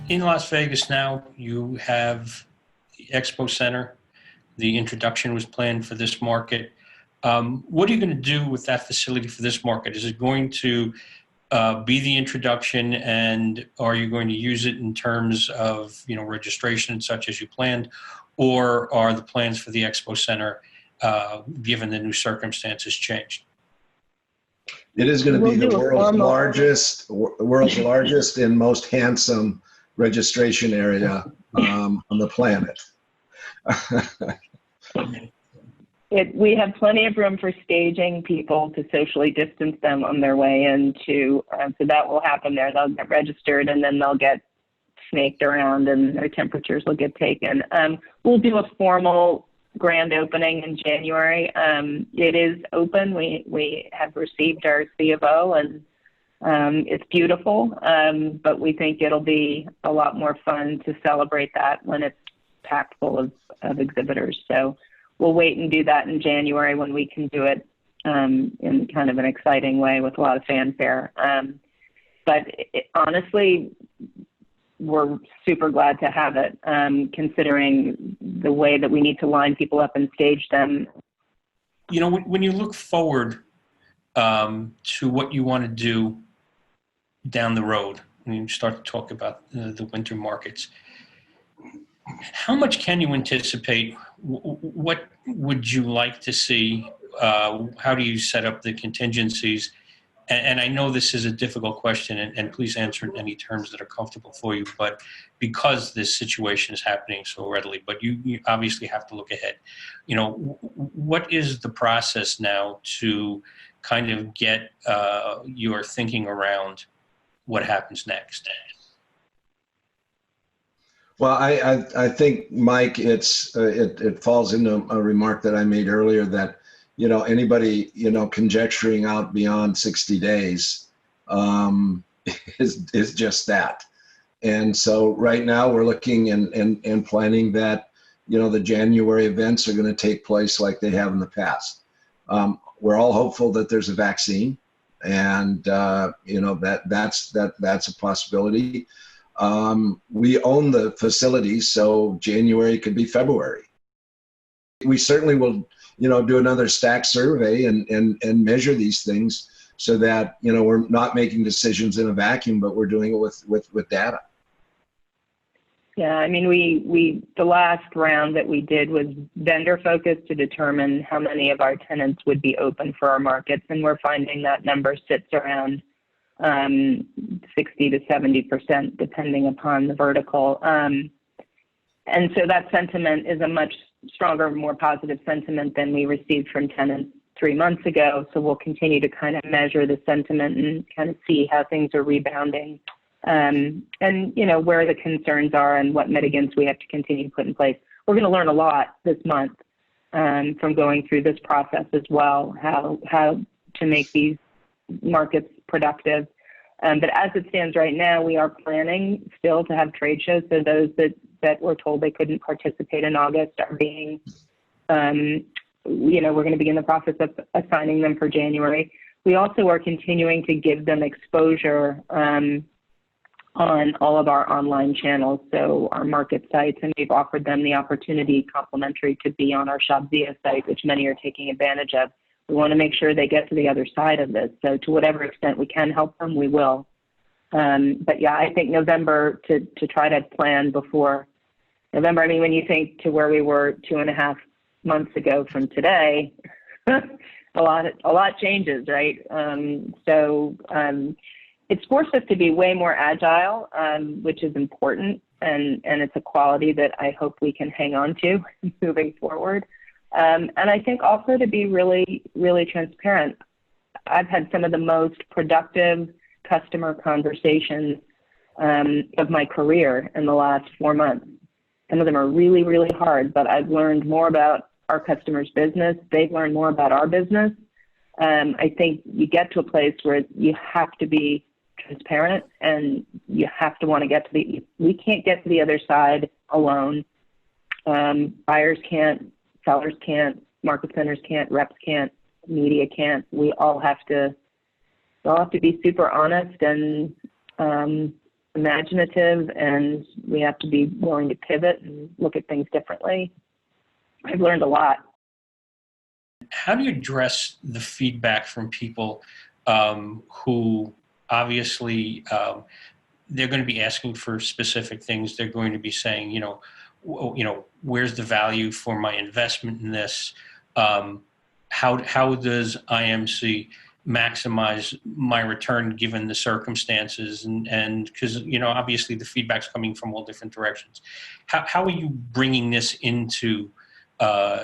in Las Vegas now, you have the Expo Center. The introduction was planned for this market. What are you going to do with that facility for this market? Is it going to be the introduction, and are you going to use it in terms of registration and such as you planned, or are the plans for the Expo Center, given the new circumstances, changed? It is going to be the world's largest and most handsome registration area on the planet. We have plenty of room for staging people to socially distance them on their way into, so that will happen there. They'll get registered and then they'll get snaked around and their temperatures will get taken. We'll do a formal grand opening in January. It is open. We have received our C of O, and it's beautiful, but we think it'll be a lot more fun to celebrate that when it's packed full of exhibitors. So we'll wait and do that in January when we can do it in kind of an exciting way with a lot of fanfare. But honestly, we're super glad to have it, considering the way that we need to line people up and stage them. When you look forward to what you want to do down the road, when you start to talk about the winter markets, how much can you anticipate? What would you like to see? How do you set up the contingencies? And I know this is a difficult question, and please answer in any terms that are comfortable for you, but because this situation is happening so readily, but you obviously have to look ahead. What is the process now to kind of get your thinking around what happens next? Well, I think, Mike, it falls into a remark that I made earlier that, anybody, conjecturing out beyond 60 days is just that. And so right now we're looking and planning that, the January events are going to take place like they have in the past. We're all hopeful that there's a vaccine, and, that's a possibility. We own the facility, so January could be February. We certainly will, do another stack survey and measure these things so that, we're not making decisions in a vacuum, but we're doing it with data. Yeah, I mean, the last round that we did was vendor focused to determine how many of our tenants would be open for our markets, and we're finding that number sits around 60 to 70%, depending upon the vertical. And so that sentiment is a much stronger, more positive sentiment than we received from tenants 3 months ago. So we'll continue to kind of measure the sentiment and kind of see how things are rebounding, and where the concerns are and what mitigants we have to continue to put in place. We're going to learn a lot this month from going through this process as well, how to make these markets productive. But as it stands right now, we are planning still to have trade shows. So those that were told they couldn't participate in August are being, we're going to begin the process of assigning them for January. We also are continuing to give them exposure on all of our online channels, so our market sites, and we've offered them the opportunity complimentary to be on our ShopZia site, which many are taking advantage of. We want to make sure they get to the other side of this. So to whatever extent we can help them, we will. But yeah, I think November to try to plan before November. I mean, when you think to where we were 2.5 months ago from today, a lot changes, right? It's forced us to be way more agile, which is important, and it's a quality that I hope we can hang on to moving forward. And I think also to be really, really transparent. I've had some of the most productive customer conversations of my career in the last 4 months. Some of them are really, really hard, but I've learned more about our customers' business. They've learned more about our business. I think you get to a place where you have to be transparent, and you have to want to get to we can't get to the other side alone. Buyers can't, sellers can't, market centers can't, reps can't, media can't. We all have to be super honest and imaginative, and we have to be willing to pivot and look at things differently. I've learned a lot. How do you address the feedback from people who obviously they're going to be asking for specific things? They're going to be saying, where's the value for my investment in this? How does IMC maximize my return given the circumstances? And because, obviously the feedback's coming from all different directions. How are you bringing this into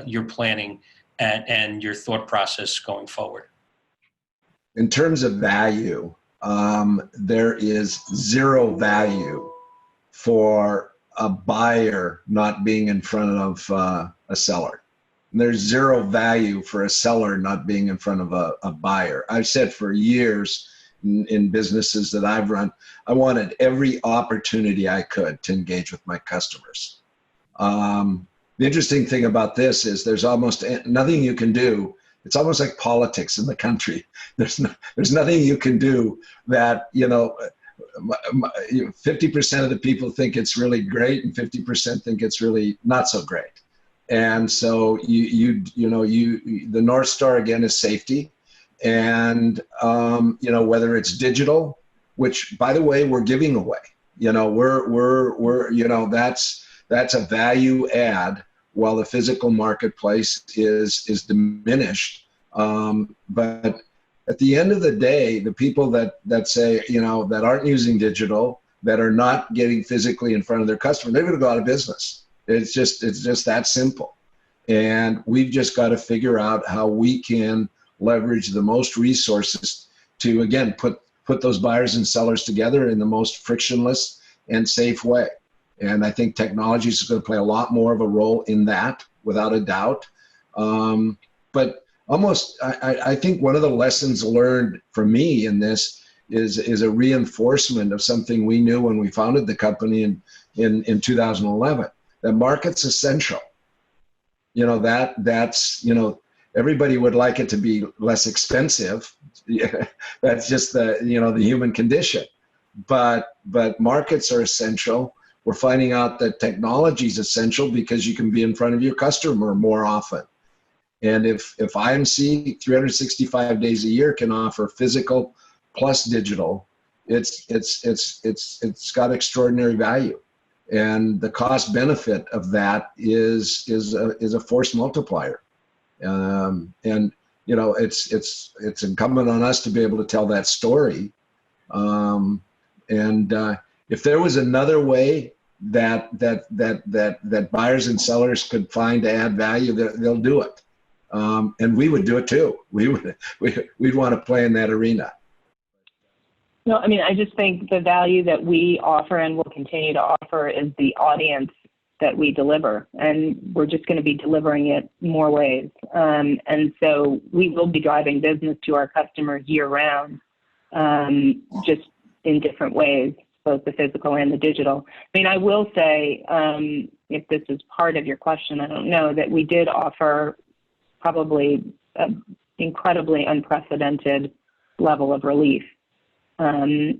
your planning and your thought process going forward? In terms of value, there is zero value for a buyer not being in front of a seller. And there's zero value for a seller not being in front of a buyer. I've said for years in businesses that I've run, I wanted every opportunity I could to engage with my customers. The interesting thing about this is there's almost nothing you can do. It's almost like politics in the country. There's nothing you can do that, 50% of the people think it's really great and 50% think it's really not so great. And so the North Star again is safety. And, whether it's digital, which by the way, we're giving away, that's a value add while the physical marketplace is diminished. But at the end of the day, the people that say, that aren't using digital, that are not getting physically in front of their customer, they're going to go out of business. It's just that simple. And we've just got to figure out how we can leverage the most resources to, again, put those buyers and sellers together in the most frictionless and safe way. And I think technology is going to play a lot more of a role in that, without a doubt. But I think one of the lessons learned for me in this is a reinforcement of something we knew when we founded the company in 2011. The market's essential. That's everybody would like it to be less expensive. That's just the human condition. But markets are essential. We're finding out that technology is essential because you can be in front of your customer more often. And if IMC 365 days a year can offer physical plus digital, it's got extraordinary value. And the cost benefit of that is a force multiplier. It's incumbent on us to be able to tell that story. If there was another way that buyers and sellers could find to add value, they'll do it. And we would do it too. We'd want to play in that arena. No, I just think the value that we offer and will continue to offer is the audience that we deliver, and we're just going to be delivering it more ways. And so we will be driving business to our customers year round, just in different ways, both the physical and the digital. I will say, if this is part of your question, I don't know, that we did offer probably an incredibly unprecedented level of relief. And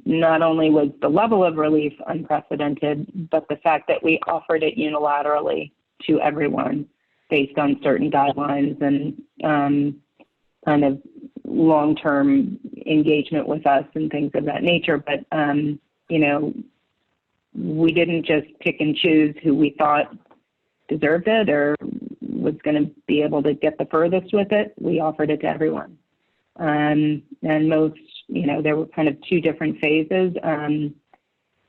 not only was the level of relief unprecedented, but the fact that we offered it unilaterally to everyone based on certain guidelines and kind of long-term engagement with us and things of that nature. But, we didn't just pick and choose who we thought deserved it or was going to be able to get the furthest with it. We offered it to everyone. And most, there were kind of two different phases. And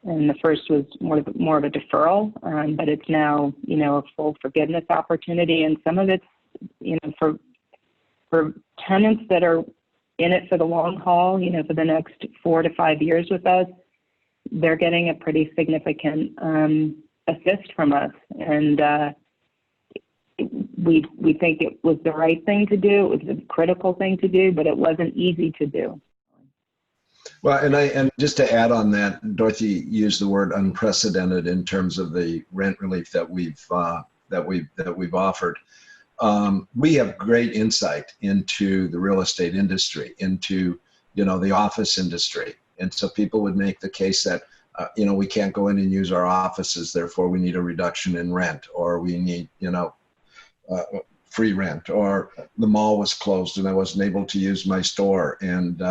the first was more of a deferral, but it's now, a full forgiveness opportunity. And some of it's, for tenants that are in it for the long haul, for the next 4 to 5 years with us, they're getting a pretty significant assist from us. And we think it was the right thing to do. It was a critical thing to do, but it wasn't easy to do. Well, and just to add on that, Dorothy used the word unprecedented in terms of the rent relief that we've offered. We have great insight into the real estate industry, into the office industry, And so people would make the case that, we can't go in and use our offices, therefore we need a reduction in rent, or we need, free rent, or the mall was closed and I wasn't able to use my store. And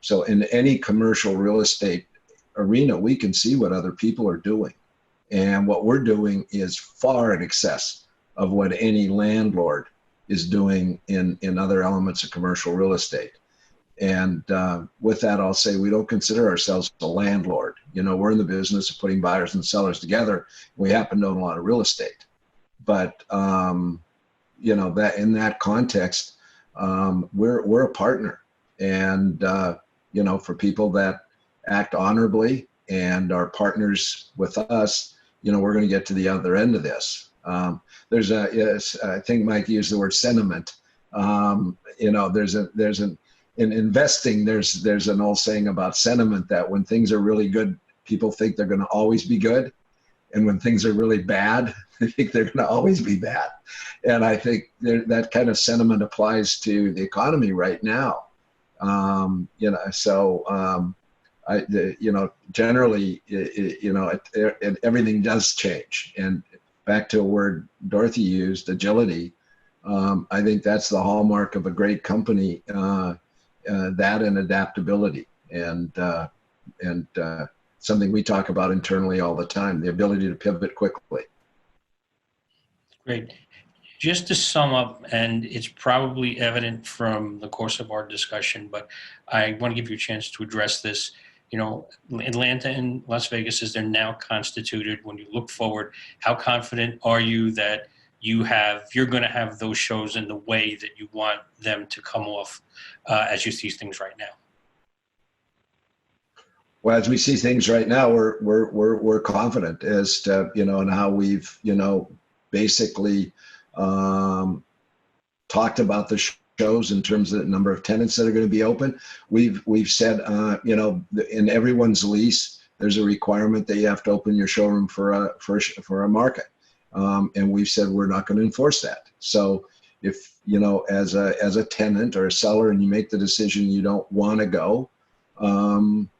so in any commercial real estate arena, we can see what other people are doing. And what we're doing is far in excess of what any landlord is doing in other elements of commercial real estate. And with that, I'll say we don't consider ourselves a landlord. We're in the business of putting buyers and sellers together. We happen to own a lot of real estate. But, that in that context, we're a partner. And, for people that act honorably and are partners with us, we're going to get to the other end of this. I think Mike used the word sentiment. In investing, there's an old saying about sentiment that when things are really good, people think they're going to always be good. And when things are really bad, they think they're going to always be bad. And I think that kind of sentiment applies to the economy right now. Generally, everything does change. And back to a word Dorothy used, agility. I think that's the hallmark of a great company, that and adaptability. And something we talk about internally all the time, the ability to pivot quickly. Great. Just to sum up, and it's probably evident from the course of our discussion, but I want to give you a chance to address this. Atlanta and Las Vegas, as they're now constituted, when you look forward, how confident are you that you're going to have those shows in the way that you want them to come off as you see things right now? Well, as we see things right now, we're confident as to, and how we've, basically talked about the shows in terms of the number of tenants that are going to be open. We've said, in everyone's lease, there's a requirement that you have to open your showroom for a market. And we've said we're not going to enforce that. So if, as a tenant or a seller and you make the decision you don't want to go,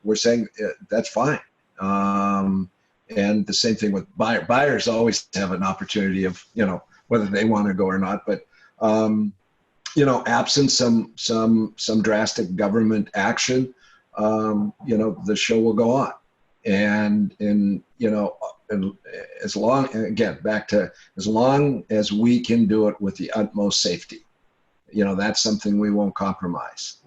we're saying that's fine. And the same thing with buyers always have an opportunity of, whether they want to go or not. But, absent some drastic government action, the show will go on. And as long as we can do it with the utmost safety, that's something we won't compromise.